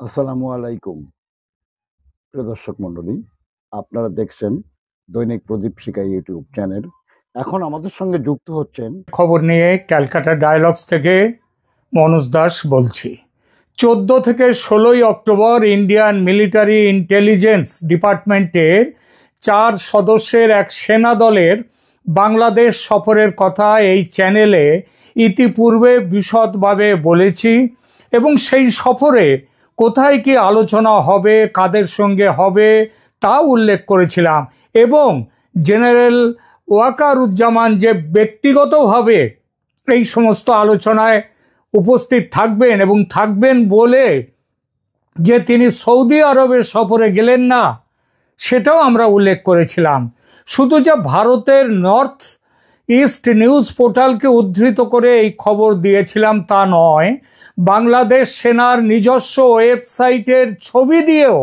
আসসালামু আলাইকুম প্রিয় দর্শক মণ্ডলী, আপনারা দেখছেন দৈনিক প্রদীপ শিকা ইউটিউব চ্যানেল। এখন আমাদের সঙ্গে যুক্ত হচ্ছেন খবর নিয়ে ক্যালকাটা ডায়ালগস থেকে মনোজ দাস বলছি। 14 থেকে 16 অক্টোবর ইন্ডিয়ান মিলিটারি ইন্টেলিজেন্স ডিপার্টমেন্টের 4 সদস্যের এক সেনা দলের বাংলাদেশ সফরের কথা এই চ্যানেলে ইতিপূর্বে বিশদভাবে বলেছি এবং সেই সফরে কোথায় কি আলোচনা হবে, কাদের সঙ্গে হবে তা উল্লেখ করেছিলাম এবং জেনারেল ওয়াকারুজ্জামান যে ব্যক্তিগতভাবে এই সমস্ত আলোচনায় উপস্থিত থাকবেন এবং থাকবেন বলে যে তিনি সৌদি আরবের সফরে গেলেন না সেটাও আমরা উল্লেখ করেছিলাম। শুধু যে ভারতের নর্থ ইস্ট নিউজ পোর্টালকে উদ্ধৃত করে এই খবর দিয়েছিলাম তা নয়, বাংলাদেশ সেনার নিজস্ব ওয়েবসাইটের ছবি দিয়েও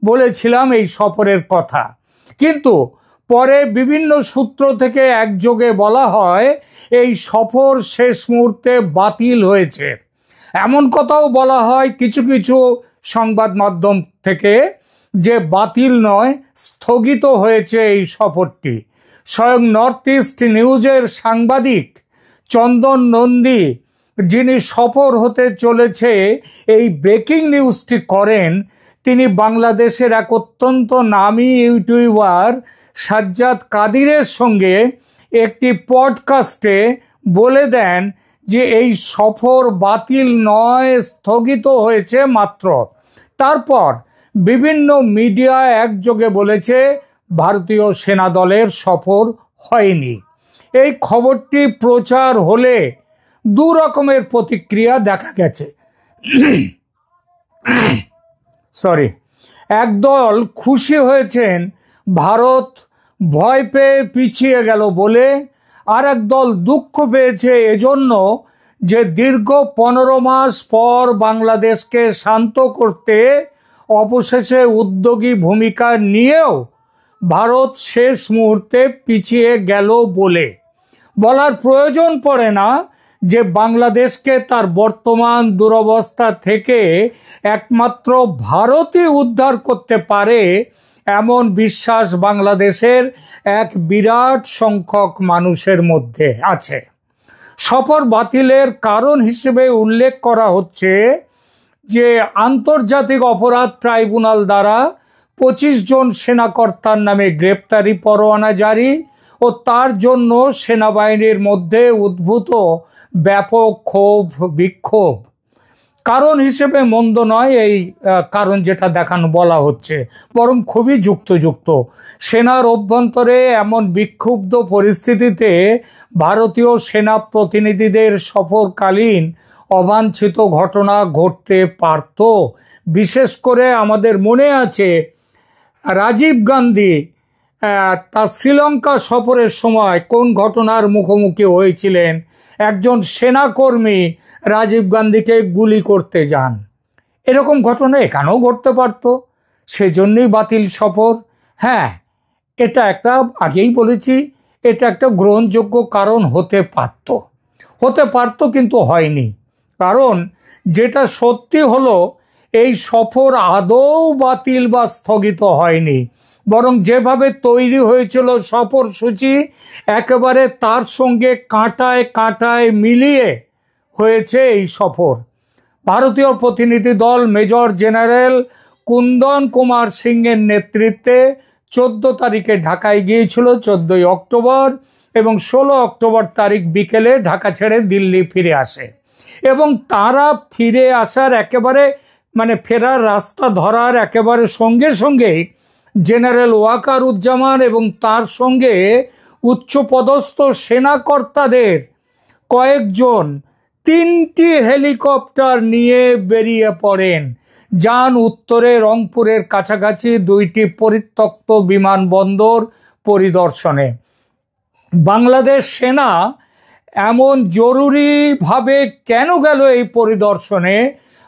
বলেছিলাম এই সফরের কথা। কিন্তু পরে বিভিন্ন সূত্র থেকে একযোগে বলা হয় এই সফর শেষ মুহূর্তে বাতিল হয়েছে। এমন কথাও বলা হয় কিছু কিছু সংবাদ মাধ্যম থেকে যে বাতিল নয়, স্থগিত হয়েছে এই সফরটি। স্বয়ং নর্থ ইস্ট নিউজের সাংবাদিক চন্দন নন্দী, যিনি সফর হতে চলেছে এই ব্রেকিং নিউজটি করেন, তিনি বাংলাদেশের এক অত্যন্ত নামী ইউটিউবার সাজ্জাদ কাদিরের সঙ্গে একটি পডকাস্টে বলে দেন যে এই সফর বাতিল নয়, স্থগিত হয়েছে মাত্র। তারপর বিভিন্ন মিডিয়া একযোগে বলেছে ভারতীয় সেনা দলের সফর হয়নি। এই খবরটি প্রচার হলে দু রকমের প্রতিক্রিয়া দেখা গেছে। একদল খুশি হয়েছেন ভারত ভয় পেয়ে পিছিয়ে গেল বলে, আর একদল দুঃখ পেয়েছে এজন্য যে দীর্ঘ 15 মাস পর বাংলাদেশকে শান্ত করতে অবশেষে উদ্যোগী ভূমিকা নিয়েও ভারত শেষ মুহূর্তে পিছিয়ে গেল বলে। বলার প্রয়োজন পড়ে না যে বাংলাদেশকে তার বর্তমান দুরবস্থা থেকে একমাত্র ভারতই উদ্ধার করতে পারে, এমন বিশ্বাস বাংলাদেশের এক বিরাট সংখ্যক মানুষের মধ্যে আছে। সফর বাতিলের কারণ হিসেবে উল্লেখ করা হচ্ছে যে আন্তর্জাতিক অপরাধ ট্রাইব্যুনাল দ্বারা 25 জন সেনাকর্তার নামে গ্রেপ্তারি পরোয়ানা জারি ও তার জন্য সেনাবাহিনীর মধ্যে উদ্ভূত ব্যাপক ক্ষোভ বিক্ষোভ। কারণ হিসেবে মন্দ নয় এই কারণ যেটা দেখানো বলা হচ্ছে, বরং খুবই যুক্তযুক্ত। সেনার অভ্যন্তরে এমন বিক্ষুব্ধ পরিস্থিতিতে ভারতীয় সেনা প্রতিনিধিদের সফরকালীন অবাঞ্ছিত ঘটনা ঘটতে পারত। বিশেষ করে আমাদের মনে আছে রাজীব গান্ধী তার শ্রীলঙ্কা সফরের সময় কোন ঘটনার মুখোমুখি হয়েছিলেন। একজন সেনাকর্মী রাজীব গান্ধীকে গুলি করতে যান। এরকম ঘটনা এখানেও ঘটতে পারত, সেজন্যই বাতিল সফর। হ্যাঁ, এটা একটা, আগেই বলেছি, এটা একটা গ্রহণযোগ্য কারণ হতে পারত কিন্তু হয়নি। কারণ যেটা সত্যি হলো এই সফর আদৌ বাতিল বা স্থগিত হয়নি, বরং যেভাবে তৈরি হয়েছিল সফরসূচি একেবারে তার সঙ্গে কাঁটায় কাঁটায় মিলিয়ে হয়েছে এই সফর। ভারতীয় প্রতিনিধি দল মেজর জেনারেল কুন্দন কুমার সিংয়ের নেতৃত্বে 14 তারিখে ঢাকায় গিয়েছিল 14 অক্টোবর এবং 16 অক্টোবর তারিখ বিকেলে ঢাকা ছেড়ে দিল্লি ফিরে আসে। এবং তারা ফিরে আসার একেবারে ফেরার রাস্তা ধরার একেবারে সঙ্গে সঙ্গেই জেনারেল ওয়াকারুজ্জামান এবং তার সঙ্গে উচ্চপদস্থ সেনাকর্তাদের কয়েকজন 3টি হেলিকপ্টার নিয়ে বেরিয়ে পড়েন, যান উত্তরে রংপুরের কাছাকাছি 2টি পরিত্যক্ত বিমানবন্দর পরিদর্শনে। বাংলাদেশ সেনা এমন জরুরিভাবে কেন গেল এই পরিদর্শনে?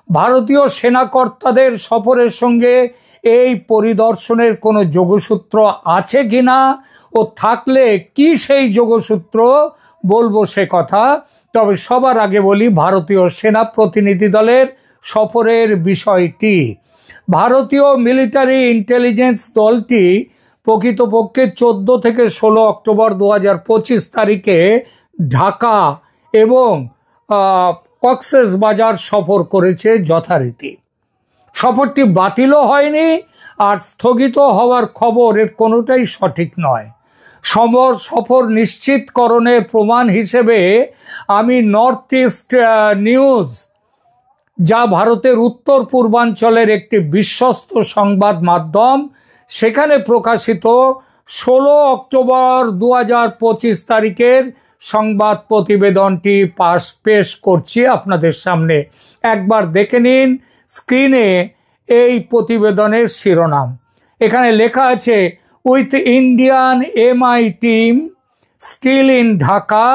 ভারতীয় সেনাকর্তাদের সফরের সঙ্গে এই পরিদর্শনের কোনো যোগসূত্র আছে কিনা ও থাকলে কি সেই যোগসূত্র বলবো সে কথা। তবে সবার আগে বলি ভারতীয় সেনা প্রতিনিধি দলের সফরের বিষয়টি। ভারতীয় মিলিটারি ইন্টেলিজেন্স দলটি প্রকৃতপক্ষে 14 থেকে 16 অক্টোবর 2025 তারিখে ঢাকা এবং কক্সবাজার সফর করেছে যথারীতি। সফরটি বাতিলও হয়নি, আর স্থগিত হওয়ার খবর এর কোনোটাই সঠিক নয়। সফর নিশ্চিতকরণের প্রমাণ হিসেবে আমি নর্থ ইস্ট নিউজ, যা ভারতের উত্তর পূর্বাঞ্চলের একটি বিশ্বস্ত সংবাদ মাধ্যম, সেখানে প্রকাশিত 16 অক্টোবর 2025 তারিখের সংবাদ প্রতিবেদনটি পেশ করছি আপনাদের সামনে। একবার দেখে নিন স্ক্রিনে এই প্রতিবেদনের শিরোনাম। এখানে লেখা আছে, with Indian MI team still in Dhaka,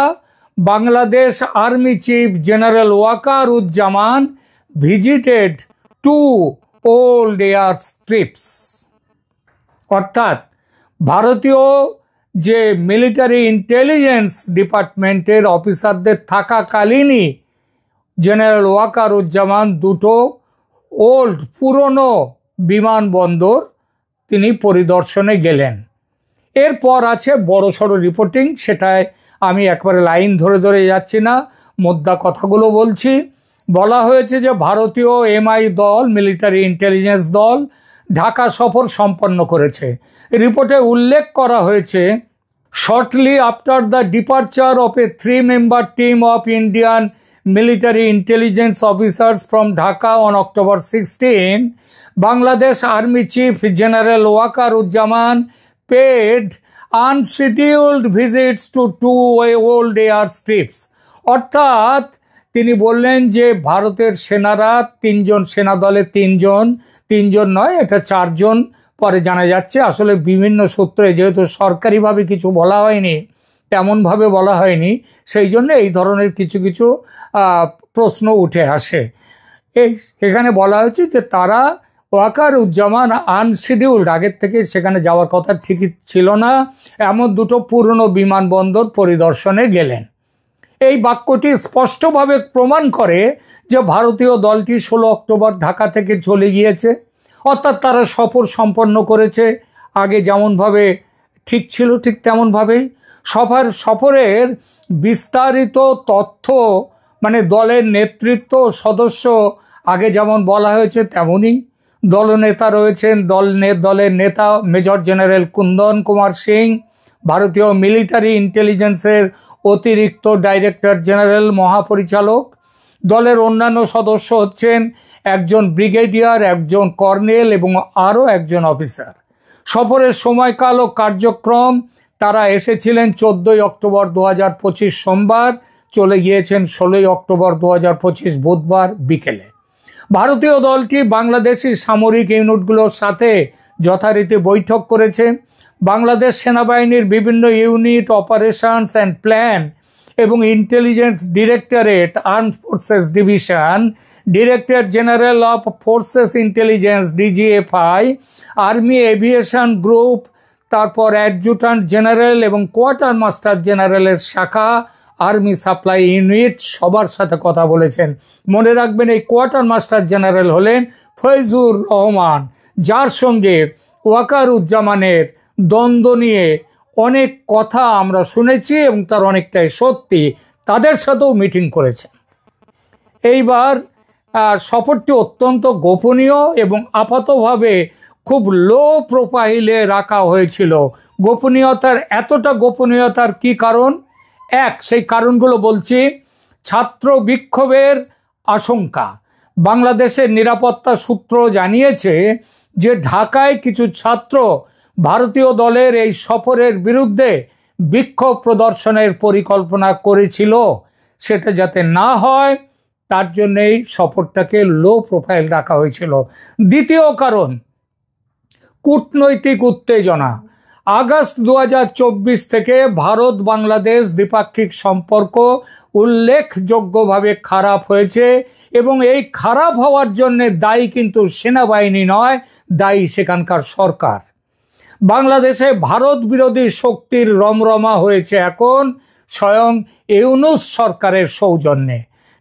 Bangladesh army chief general Wakeruzzaman visited 2 old airstrips. অর্থাৎ ভারতীয় যে মিলিটারি ইন্টেলিজেন্স ডিপার্টমেন্টের অফিসারদের থাকাকালীনই জেনারেল ওয়াকারুজ্জামান দুটো পুরনো বিমানবন্দর তিনি পরিদর্শনে গেলেন। এরপর আছে বড়সড় রিপোর্টিং, সেটায় আমি একবারে লাইন ধরে ধরে যাচ্ছি না, মোদ্দা কথাগুলো বলছি। বলা হয়েছে যে ভারতীয় MI দল, মিলিটারি ইন্টেলিজেন্স দল ঢাকা সফর সম্পন্ন করেছে। রিপোর্টে উল্লেখ করা হয়েছে, shortly after the departure of A 3-member team of Indian military intelligence officers from Dhaka on October 16, Bangladesh Army Chief General Wakaruzzaman paid unscheduled visits to 2 old airstrips. অর্থাৎ তিনি বললেন যে ভারতের সেনারা 3 জন, সেনা দলে 3 জন নয়, এটা 4 জন পরে জানা যাচ্ছে। আসলে বিভিন্ন সূত্রে যেহেতু সরকারিভাবে কিছু বলা হয়নি, তেমনভাবে বলা হয়নি, সেই জন্য এই ধরনের কিছু কিছু প্রশ্ন উঠে আসে। এখানে বলা হয়েছে যে তারা ওয়াকারুজ্জামান আনশিডিউলড, আগের থেকে সেখানে যাওয়ার কথা ঠিকই ছিল না, এমন 2টো পুরনো বিমানবন্দর পরিদর্শনে গেলেন। এই বাক্যটি স্পষ্টভাবে প্রমাণ করে যে ভারতীয় দলটি 16 অক্টোবর ঢাকা থেকে চলে গিয়েছে, অর্থাৎ তারা সফর সম্পন্ন করেছে। আগে যেমনভাবে ঠিক ছিল ঠিক তেমনভাবেই সফরের বিস্তারিত তথ্য, মানে দলের নেতৃত্ব সদস্য আগে যেমন বলা হয়েছে তেমনই। দলনেতা রয়েছেন, দলের নেতা মেজর জেনারেল কুন্দন কুমার সিং, ভারতীয় মিলিটারি ইন্টেলিজেন্সের অতিরিক্ত ডাইরেক্টর জেনারেল মহাপরিচালক। দলের অন্যান্য সদস্য হচ্ছেন একজন ব্রিগেডিয়ার, একজন কর্নেল এবং আরও একজন অফিসার। সফরের সময়কাল ও কার্যক্রম, তারা এসেছিলেন 14 অক্টোবর 2025 সোমবার, চলে গিয়েছেন 16 অক্টোবর 2025 বুধবার বিকেলে। ভারতীয় দলটি বাংলাদেশি সামরিক ইউনিটগুলোর সাথে যথারীতি বৈঠক করেছে। বাংলাদেশ সেনাবাহিনীর বিভিন্ন ইউনিট, অপারেশনস অ্যান্ড প্ল্যান এবং intelligence directorate, armed forces division, director general of forces intelligence DGFI, army aviation group, তারপর অ্যাডজুট্যান্ট জেনারেল এবং কোয়ার্টার মাস্টার জেনারেলের শাখা, আর্মি সাপ্লাই ইউনিট সবার সাথে কথা বলেছেন। মনে রাখবেন, এই কোয়ার্টার মাস্টার জেনারেল হলেন ফৈজুর রহমান, যার সঙ্গে ওয়াকারুজ্জামানের দ্বন্দ্ব নিয়ে অনেক কথা আমরা শুনেছি এবং তার অনেকটাই সত্যি। তাদের সাথেও মিটিং করেছেন। এইবার সফরটি অত্যন্ত গোপনীয় এবং আপাতভাবে খুব লো প্রোফাইলে রাখা হয়েছিল। এতটা গোপনীয়তার কি কারণ? সেই কারণগুলো বলছি। ছাত্র বিক্ষোভের আশঙ্কা। বাংলাদেশের নিরাপত্তা সূত্র জানিয়েছে যে ঢাকায় কিছু ছাত্র ভারতীয় দলের এই সফরের বিরুদ্ধে বিক্ষোভ প্রদর্শনের পরিকল্পনা করেছিল। সেটা যাতে না হয় তার জন্যই সফরটাকে লো প্রোফাইল রাখা হয়েছিল। দ্বিতীয় কারণ, কূটনৈতিক উত্তেজনা। আগস্ট 2024 থেকে ভারত বাংলাদেশ দ্বিপাক্ষিক সম্পর্ক উল্লেখযোগ্যভাবে খারাপ হয়েছে এবং এই খারাপ হওয়ার জন্য দায়ী কিন্তু সেনাবাহিনী নয়, দায়ী সেখানকার সরকার। বাংলাদেশে ভারত বিরোধী শক্তির রমরমা হয়েছে এখন স্বয়ং ইউনূস সরকারের সৌজন্যে।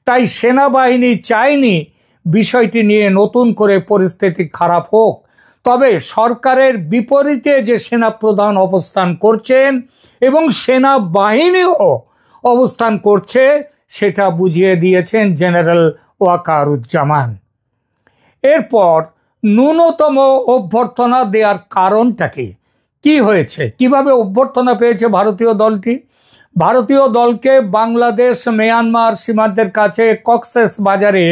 তাই সেনাবাহিনী চায়নি বিষয়টি নিয়ে নতুন করে পরিস্থিতি খারাপ হোক। তবে সরকারের বিপরীতে যে সেনাপ্রধান অবস্থান করছেন এবং সেনাবাহিনীও অবস্থান করছে সেটা বুঝিয়ে দিয়েছেন জেনারেল ওয়াকারুজ্জামান। এরপর ন্যূনতম অভ্যর্থনা দেওয়ার কারণটা কি হয়েছে, কিভাবে অভ্যর্থনা পেয়েছে ভারতীয় দলটি? ভারতীয় দলকে বাংলাদেশ মিয়ানমার সীমান্তের কাছে কক্সেস বাজারে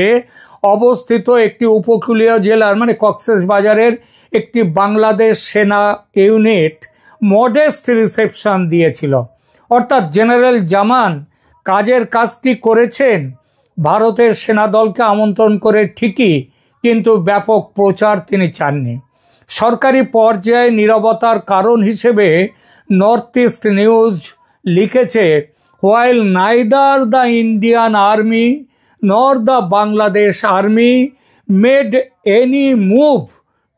অবস্থিত একটি উপকূলীয় জেলার কক্সেস বাজারের একটি বাংলাদেশ সেনা ইউনিট মডেস্ট রিসেপশন দিয়েছিল। অর্থাৎ জেনারেল জামান কাজের কাজটি করেছেন ভারতের সেনা দলকে আমন্ত্রণ করে ঠিকই, কিন্তু ব্যাপক প্রচার তিনি চাননি। সরকারি পর্যায়ে নীরবতার কারণ হিসেবে নর্থ ইস্ট নিউজ লিখেছে, while neither the Indian army নর the Bangladesh army made any move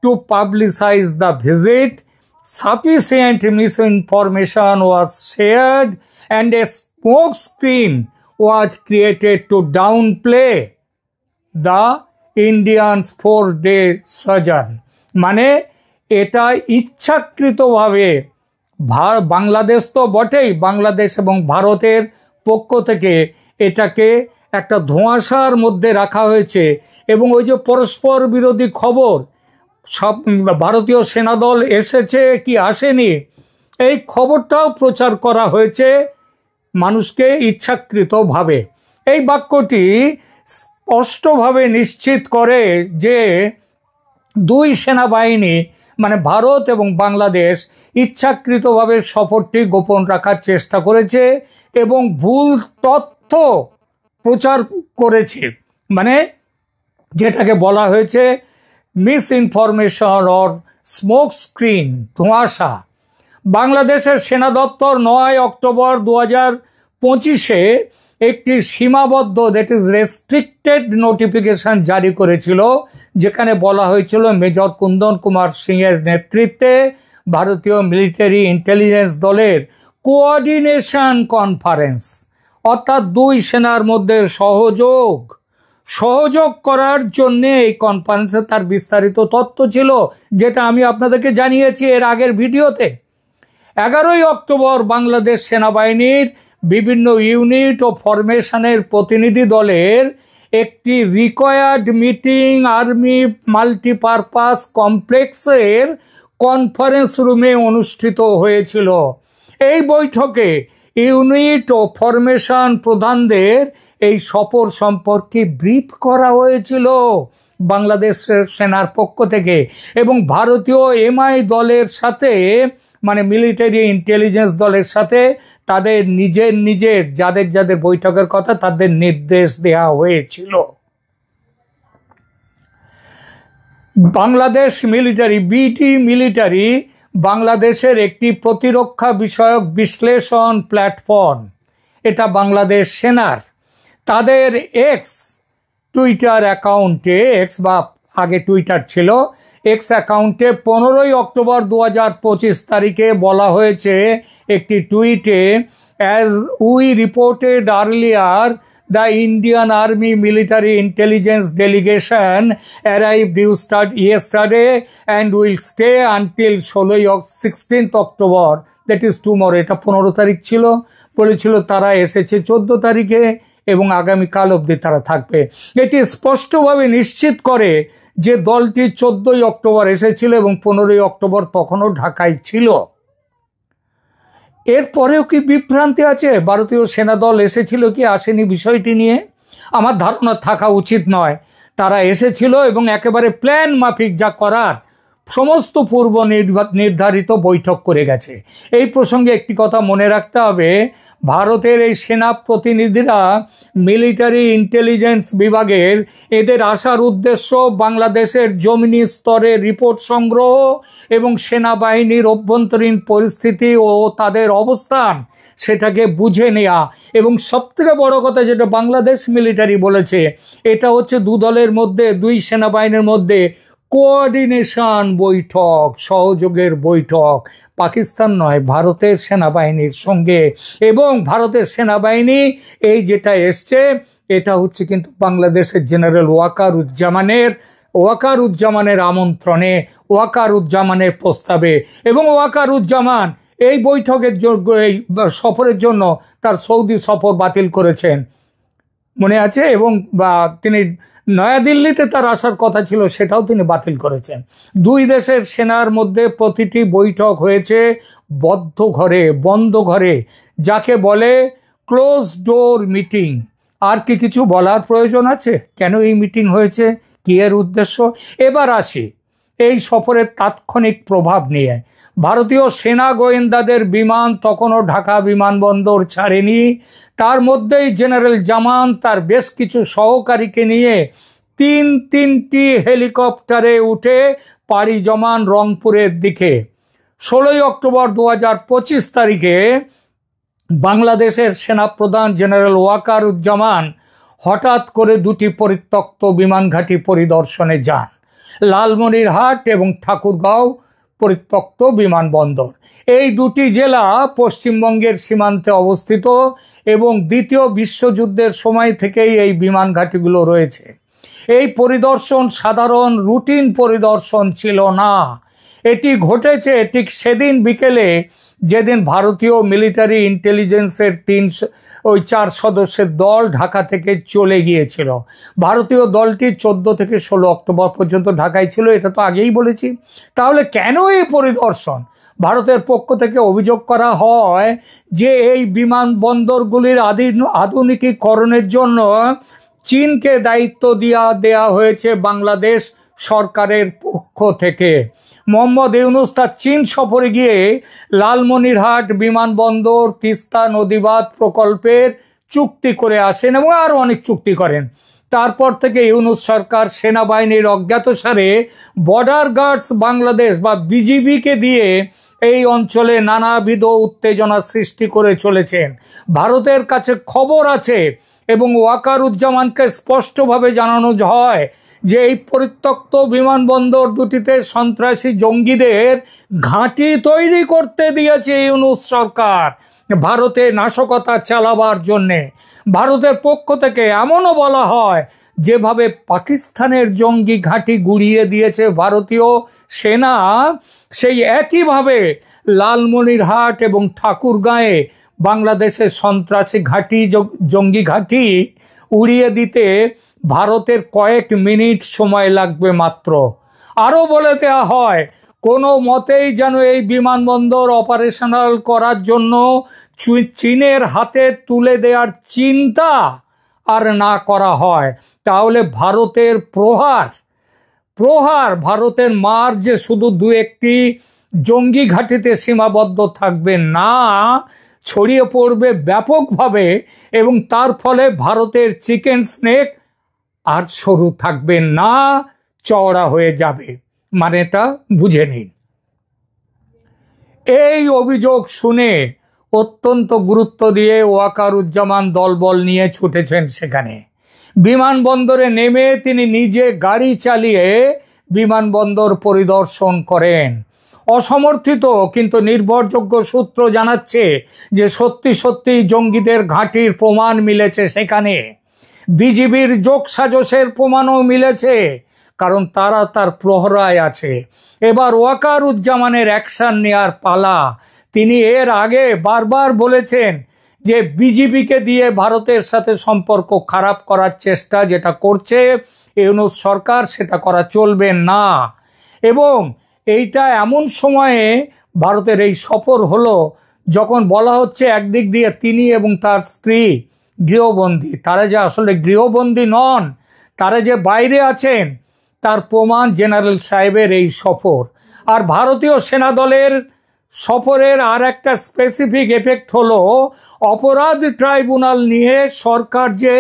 to publicise the visit, sufficient misinformation was shared and a smoke screen was created to downplay the Indians 4-day sojourn। মানে এটা ইচ্ছাকৃতভাবে বাংলাদেশ তো বটেই, বাংলাদেশ এবং ভারতের পক্ষ থেকে এটাকে একটা ধোঁয়াশার মধ্যে রাখা হয়েছে। এবং ওই যে পরস্পর বিরোধী খবর, সব ভারতীয় সেনাদল এসেছে কি আসেনি, এই খবরটাও প্রচার করা হয়েছে মানুষকে ইচ্ছাকৃতভাবে। এই বাক্যটি স্পষ্টভাবে নিশ্চিত করে যে দুই সেনাবাহিনী ভারত এবং বাংলাদেশ ইচ্ছাকৃতভাবে সফরটি গোপন রাখার চেষ্টা করেছে এবং ভুল তথ্য প্রচার করেছে, যেটাকে বলা হয়েছে মিসইনফরমেশন অর স্মোক স্ক্রিন, ধোঁয়াশা। বাংলাদেশের সেনা দপ্তর 9 অক্টোবর 2025 একটি সীমাবদ্ধ দ্যাট ইজ রেস্ট্রিক্টেড নোটিফিকেশন জারি করেছিল, যেখানে বলা হয়েছিল মেজর কুন্দন কুমার সিং এর নেতৃত্বে ভারতীয় মিলিটারি ইন্টেলিজেন্স দলের কোঅর্ডিনেশন কনফারেন্স, অর্থাৎ দুই সেনার মধ্যে সহযোগ করার জন্য এই কনফারেন্সে তার বিস্তারিত তথ্য ছিল, যেটা আমি আপনাদেরকে জানিয়েছি এর আগের ভিডিওতে। 11 অক্টোবর বাংলাদেশ সেনাবাহিনীর বিভিন্ন ইউনিট ও ফরমেশনের প্রতিনিধি দলের একটি রিকোয়ার্ড মিটিং আর্মি মাল্টিপারপাস কমপ্লেক্সের কনফারেন্স রুমে অনুষ্ঠিত হয়েছিল। এই বৈঠকে ইউনিট ও ফরমেশন প্রধানদের এই সফর সম্পর্কে ব্রিফ করা হয়েছিল বাংলাদেশের সেনার পক্ষ থেকে, এবং ভারতীয় এমআই দলের সাথে মিলিটারি ইন্টেলিজেন্স দলের সাথে তাদের নিজের যাদের বৈঠকের কথা তাদের নির্দেশ দেওয়া হয়েছিল। বাংলাদেশ মিলিটারি বিটি মিলিটারি বাংলাদেশের একটি প্রতিরক্ষা বিষয়ক বিশ্লেষণ প্ল্যাটফর্ম। এটা বাংলাদেশ সেনার তাদের এক্স টুইটার অ্যাকাউন্টে, এক্স বা আগে টুইটার ছিল, এক্স অ্যাকাউন্টে 15 অক্টোবর 2025 তারিখে বলা হয়েছে একটি টুইটে, as we reported earlier the Indian Army Military Intelligence Delegation arrived yesterday and will stay until 16th October, that is tomorrow। এটা 15 তারিখ ছিল, বলেছিল তারা এসেছে 14 তারিখে এবং আগামীকাল অবধি তারা থাকবে। এটি স্পষ্টভাবে নিশ্চিত করে যে দলটি 14 অক্টোবর এসেছিল এবং 15 অক্টোবর তখনও ঢাকায় ছিল। এরপরেও কি বিভ্রান্তি আছে ভারতীয় সেনা দল এসেছিল কি আসেনি বিষয়টি নিয়ে? আমার ধারণা থাকা উচিত নয়। তারা এসেছিল এবং একেবারে প্ল্যান মাফিক যা করার সমস্ত পূর্ব নির্ধারিত বৈঠক করে গেছে। এই প্রসঙ্গে একটি কথা মনে রাখতে হবে, ভারতের এই সেনা প্রতিনিধিরা মিলিটারি ইন্টেলিজেন্স বিভাগের এদের আসার উদ্দেশ্য বাংলাদেশের জমিনি স্তরে রিপোর্ট সংগ্রহ এবং সেনাবাহিনীর অভ্যন্তরীণ পরিস্থিতি ও তাদের অবস্থান সেটাকে বুঝে নেওয়া। এবং সবথেকে বড় কথা যেটা বাংলাদেশ মিলিটারি বলেছে, এটা হচ্ছে দুই সেনাবাহিনীর মধ্যে কোঅর্ডিনেশন বৈঠক, সহযোগের বৈঠক, পাকিস্তান নয় ভারতের সেনাবাহিনীর সঙ্গে। এবং ভারতের সেনাবাহিনী এই যেটা এসছে এটা হচ্ছে কিন্তু বাংলাদেশের জেনারেল ওয়াকারুজ্জামানের আমন্ত্রণে, ওয়াকারুজ্জামানের প্রস্তাবে, এবং ওয়াকারুজ্জামান এই বৈঠকের জন্য, এই সফরের জন্য তার সৌদি সফর বাতিল করেছেন, মনে আছে? এবং তিনি নয়াদিল্লিতে তার আসার কথা ছিল, সেটাও তিনি বাতিল করেছেন। দুই দেশের সেনার মধ্যে প্রতিটি বৈঠক হয়েছে বন্ধ ঘরে, যাকে বলে ক্লোজ ডোর মিটিং। আর কি কিছু বলার প্রয়োজন আছে? কেন এই মিটিং হয়েছে, কি এর উদ্দেশ্য? এবার আসি এই সফরের তাৎক্ষণিক প্রভাব নিয়ে। ভারতীয় সেনা গোয়েন্দাদের বিমান তখনও ঢাকা বিমানবন্দর ছাড়েনি। তার মধ্যেই জেনারেল জামান তার বেশ কিছু সহকারীকে নিয়ে তিনটি হেলিকপ্টারে উঠে পাড়ি জমান রংপুরের দিকে। 16 অক্টোবর 2025 তারিখে বাংলাদেশের সেনাপ্রধান জেনারেল ওয়াকারুজ্জামান হঠাৎ করে দুটি পরিত্যক্ত বিমান ঘাঁটি পরিদর্শনে যান। লালমনিরহাট এবং ঠাকুরগাঁও পরিত্যক্ত বিমানবন্দর, এই দুটি জেলা পশ্চিমবঙ্গের সীমান্তে অবস্থিত এবং দ্বিতীয় বিশ্বযুদ্ধের সময় থেকেই এই বিমান ঘাঁটিগুলো রয়েছে। এই পরিদর্শন সাধারণ রুটিন পরিদর্শন ছিল না। এটি ঘটেছে ঠিক সেদিন বিকেলে, যেদিন ভারতীয় মিলিটারি ইন্টেলিজেন্সের 4 সদস্যের দল ঢাকা থেকে চলে গিয়েছিল। ভারতীয় দলটি 14 থেকে 16 অক্টোবর পর্যন্ত ঢাকায় ছিল, এটা তো আগেই বলেছি। তাহলে কেন এই পরিদর্শন? ভারতের পক্ষ থেকে অভিযোগ করা হয় যে এই বিমানবন্দরগুলির আধুনিকীকরণের জন্য চীনকে দায়িত্ব দেয়া হয়েছে বাংলাদেশ সরকারের পক্ষ থেকে। মোহাম্মদ ইউনূস তার চীন সফরে গিয়ে লালমনিরহাট বিমানবন্দর, তিস্তা নদীবাঁধ প্রকল্পের চুক্তি করে আসেন এবং আরও অনেক চুক্তি করেন। তারপর থেকে ইউনূস সরকার সেনাবাহিনীর অজ্ঞাতসারে বর্ডার গার্ডস বাংলাদেশ বা বিজিবিকে দিয়ে এই অঞ্চলে নানাবিধ উত্তেজনা সৃষ্টি করে চলেছেন। ভারতের কাছে খবর আছে এবং ওয়াকারুজ্জামানকে স্পষ্টভাবে জানানো হয় যে এই পরিত্যক্ত বিমানবন্দর দুটিতে সন্ত্রাসী জঙ্গিদের ঘাঁটি তৈরি করতে দিয়েছে ইউনূস সরকার ভারতে নাশকতা চালাবার জন্যে। ভারতের পক্ষ থেকে এমনও বলা হয়, যেভাবে পাকিস্তানের জঙ্গি ঘাঁটি গুড়িয়ে দিয়েছে ভারতীয় সেনা, সেই একইভাবে লালমনিরহাট এবং ঠাকুরগাঁয়ে বাংলাদেশের সন্ত্রাসী ঘাঁটি, জঙ্গি ঘাঁটি উড়িয়ে দিতে ভারতের কয়েক মিনিট সময় লাগবে মাত্র। আরও বলে দেওয়া হয়, কোনো মতেই যেন এই বিমানবন্দর অপারেশনাল করার জন্য চীনের হাতে তুলে দেওয়ার চিন্তা আর না করা হয়, তাহলে ভারতের ভারতের মার যে শুধু 2-1টি জঙ্গি ঘাঁটিতে সীমাবদ্ধ থাকবে না, ছড়িয়ে পড়বে ব্যাপকভাবে এবং তার ফলে ভারতের চিকেন স্নেক আর সরু থাকবে না, চওড়া হয়ে যাবে। মানে এটা বুঝে নিন। এই অভিযোগ শুনে অত্যন্ত গুরুত্ব দিয়ে ওয়াকারুজ্জামান দলবল নিয়ে ছুটেছেন সেখানে। বিমানবন্দরে নেমে তিনি নিজে গাড়ি চালিয়ে বিমানবন্দর পরিদর্শন করেন। অসমর্থিত কিন্তু নির্ভরযোগ্য সূত্র জানাচ্ছে যে সত্যি জঙ্গিদের ঘাঁটির প্রমাণ মিলেছে সেখানে। বিজিবির যোগসাজশের প্রমাণও মিলেছে, কারণ তারা তার প্রহরায় আছে। এবার ওয়াকারুজ্জামানের অ্যাকশন নেওয়ার পালা। তিনি এর আগে বারবার বলেছেন যে বিজিবিকে দিয়ে ভারতের সাথে সম্পর্ক খারাপ করার চেষ্টা যেটা করছে ইউনূস সরকার, সেটা করা চলবে না। এবং এইটা এমন সময়ে ভারতের এই সফর হলো যখন বলা হচ্ছে একদিক দিয়ে তিনি এবং তার স্ত্রী গৃহবন্দী। তারা যে আসলে গৃহবন্দী নন, তারা যে বাইরে আছেন, তার প্রমাণ জেনারেল সাহেবের এই সফর। আর ভারতীয় সেনাদলের সফরের আর একটা স্পেসিফিক এফেক্ট হলো অপরাধ ট্রাইব্যুনাল নিয়ে সরকার যে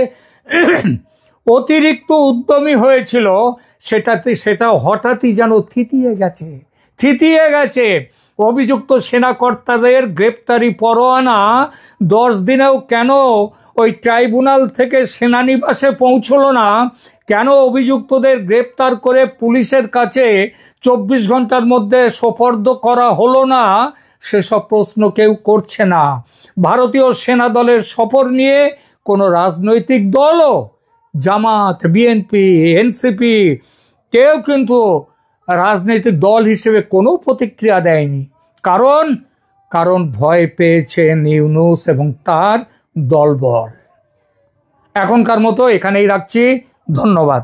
অতিরিক্ত উদ্যমী হয়েছিল সেটা হঠাৎই যেন থিতিয়ে গেছে। অভিযুক্ত সেনাকর্তাদের গ্রেপ্তারি পরোয়ানা 10 দিনেও কেন ওই ট্রাইব্যুনাল থেকে সেনানিবাসে পৌঁছলো না, কেন অভিযুক্তদের গ্রেপ্তার করে পুলিশের কাছে 24 ঘন্টার মধ্যে সোপর্দ করা হলো না, সেসব প্রশ্ন কেউ করছে না। ভারতীয় সেনা দলের সফর নিয়ে কোনো রাজনৈতিক দলও, জামাত, বিএনপি, এনসিপি, কেউ কিন্তু রাজনৈতিক দল হিসেবে কোনো প্রতিক্রিয়া দেয়নি। কারণ কারণ ভয় পেয়েছেন ইউনূস এবং তার দলবল। এখনকার মতো এখানেই রাখছি। ধন্যবাদ।